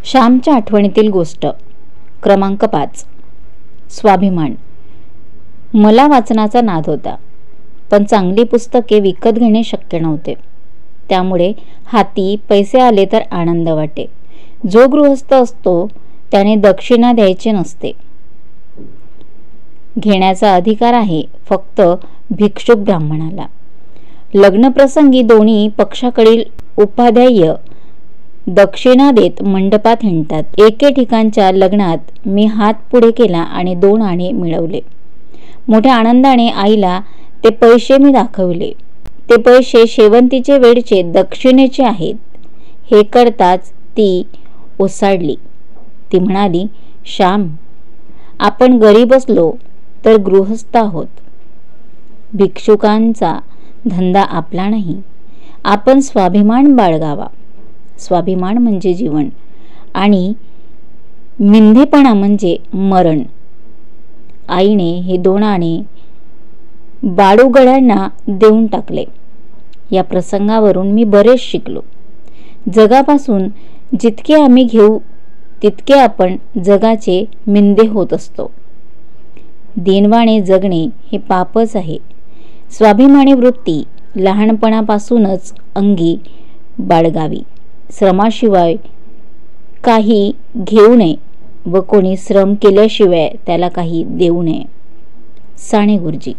श्यामच्या आठवणीतील गोष्ट क्रमांक 5. स्वाभिमान. मला वाचनाचा नाद होता, पण चांगली पुस्तके विकत घेणे शक्य नव्हते. त्यामुळे हाती पैसे आले तर आनंद वाटे. जो गृहस्थ असतो त्याने दक्षिणा द्यायचे नसते. घेण्याचा अधिकार आहे फक्त भिक्षुक ब्राह्मणाला. लग्नप्रसंगी दोन्ही पक्षाकडील उपाध्याय दक्षिणा देत मंडपात हिंडतात. एके ठिकाणच्या लग्नात मी हात पुढे केला आणि 2 आणे मिळवले. मोठ्या आनंदाने आईला ते पैसे मी दाखवले. ते पैसे शेवंतीचे वेळचे दक्षिणेचे आहेत. हे करताच ती ओसाडली. ती म्हणाली, श्याम, आपण गरीब असलो तर गृहस्थ आहोत. भिक्षुकांचा धंदा आपला नाही. आपण स्वाभिमान बाळगावा. स्वाभिमान म्हणजे जीवन आणि मिंधेपणा म्हणजे मरण. आईने हे 2 आणे बाडूगड्यांना देऊन टाकले. या प्रसंगावरून मी बरेच शिकलो. जगापासून जितके आम्ही घेऊ तितके आपण जगाचे मिंधे होत असतो. दिनवाणे जगणे हे पापच आहे. स्वाभिमानी वृत्ती लहानपणापासूनच अंगी बाळगावी. श्रमाशिवाय काही घेऊ नये व कोणी श्रम केल्याशिवाय त्याला काही देऊ नये. साने गुरुजी.